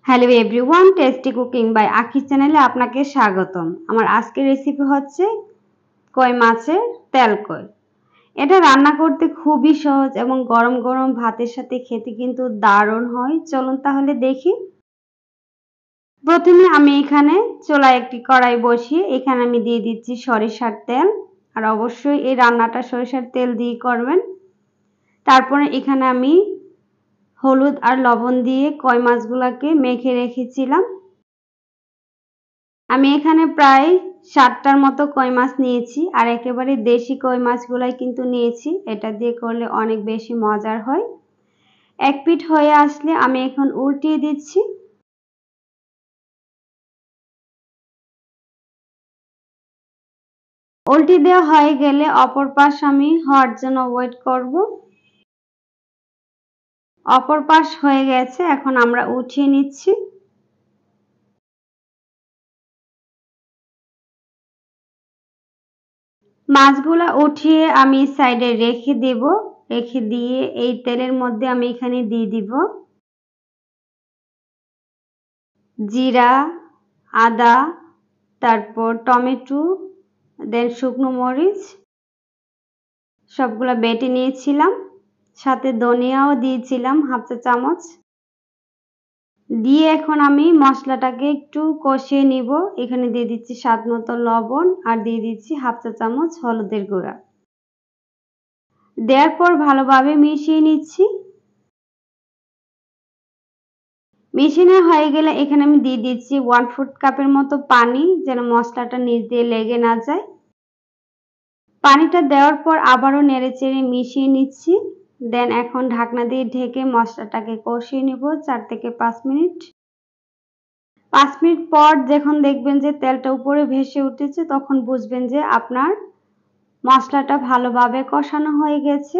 Hello everyone, tasty cooking by Akhi চ্যানেলে আপনাকে স্বাগতম। আমার আজকের রেসিপি হচ্ছে কই মাছের তেল কই। এটা রান্না করতে খুবই সহজ এবং গরম গরম ভাতের সাথে খেতে কিন্তু দারুণ হয়। চলুন তাহলে দেখি। প্রথমে আমি এখানে চুলায় একটি কড়াই বসিয়ে এখানে আমি দিয়ে দিচ্ছি সরিষার তেল। আর অবশ্যই এই রান্নাটা সরিষার তেল দিয়ে করবেন। তারপরে এখানে আমি হলুদ আর লবণ দিয়ে কই মাছগুলোকে মেখে রেখেছিলাম। আমি এখানে প্রায় 7টার মতো কই মাছ নিয়েছি আর একেবারে দেশি কই মাছগুলাই কিন্তু নিয়েছি। এটা দিয়ে করলে অনেক বেশি মজার হয়। এক পিঠ হয়ে আসলে আমি এখন উল্টিয়ে দিচ্ছি। উল্টে দেওয়া হয়ে গেলে অপর পাশ আমি হওয়ার জন্য ওয়েট করব। অপর পাশ হয়ে গেছে, এখন আমরা উঠিয়ে নিচ্ছি। মাছগুলা উঠিয়ে আমি সাইডে রেখে দেব। রেখে দিয়ে এই তেলের মধ্যে আমি এখানে দিয়ে দিব জিরা, আদা, তারপর টমেটো, দেন শুকনো মরিচ সবগুলা বেটে নিয়েছিলাম। সাথে ধনিয়াও দিয়েছিলাম হাফ চা চামচ। দিয়ে এখন আমি মশলাটাকে একটু কষিয়ে নিব। এখানে দিয়ে দিচ্ছি স্বাদ মতো লবণ আর দিয়ে দিচ্ছি হাফ চা চামচ হলুদের গুঁড়া। দেওয়ার পর ভালোভাবে মিশিয়ে নিচ্ছি। মিশানো হয়ে গেলে এখানে আমি দিয়ে দিচ্ছি 1/4 কাপের মতো পানি, যেন মশলাটা নিচ দিয়ে লেগে না যায়। পানিটা দেওয়ার পর আবারও নেড়েচেড়ে মিশিয়ে নিচ্ছি। দেন এখন ঢাকনা দিয়ে ঢেকে মশলাটাকে কষিয়ে নেব 4 থেকে 5 মিনিট। 5 মিনিট পর যখন দেখবেন যে তেলটা উপরে ভেসে উঠেছে, তখন বুঝবেন যে আপনার মশলাটা ভালোভাবে কষানো হয়ে গেছে।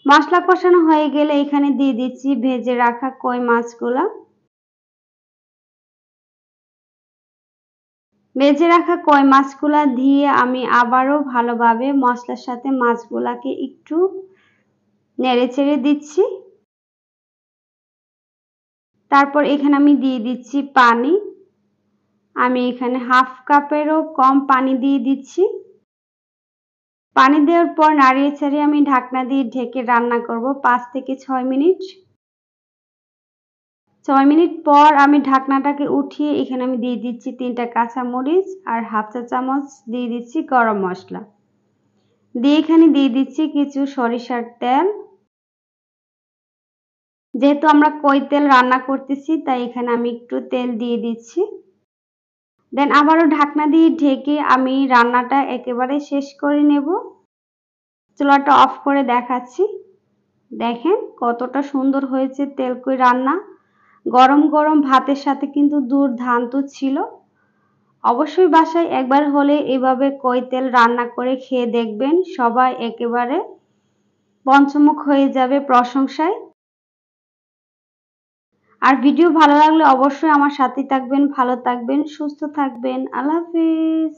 মশলা কষানো হয়ে গেলে এখানে দিয়ে দিচ্ছি ভেজে রাখা কই মাছগুলা। ভেজে রাখা কই মাছগুলা দিয়ে আমি আবারও ভালোভাবে মশলার সাথে মাছগুলাকে একটু নেড়েচেড়ে দিচ্ছি। তারপর এখানে আমি দিয়ে দিচ্ছি পানি। আমি এখানে হাফ কাপেরও কম পানি দিয়ে দিচ্ছি। পানি দেওয়ার পর নাড়িয়ে চাড়িয়ে আমি ঢাকনা দিয়ে ঢেকে রান্না করব 5 থেকে 6 মিনিট। 6 মিনিট পর আমি ঢাকনাটাকে উঠিয়ে এখানে আমি দিয়ে দিচ্ছি 3টা কাঁচামরিচ আর হাফ চা চামচ দিয়ে দিচ্ছি গরম মশলা। দিয়ে এখানে দিয়ে দিচ্ছি কিছু সরিষার তেল। যেহেতু আমরা কই তেল রান্না করতেছি, তাই এখানে আমি একটু তেল দিয়ে দিচ্ছি। দেন আবারও ঢাকনা দিয়ে ঢেকে আমি রান্নাটা একেবারে শেষ করে নেব। চুলাটা অফ করে দেখাচ্ছি। দেখেন কতটা সুন্দর হয়েছে তেল কই রান্না। গরম গরম ভাতের সাথে কিন্তু দুর্দান্ত ছিল। অবশ্যই বাসায় একবার হলে এভাবে কই তেল রান্না করে খেয়ে দেখবেন, সবাই একেবারে পঞ্চমুখ হয়ে যাবে প্রশংসায়। আর ভিডিও ভালো লাগলে অবশ্যই আমার সাথে থাকবেন, ভালো থাকবেন, সুস্থ থাকবেন। আল্লাহ হাফেজ।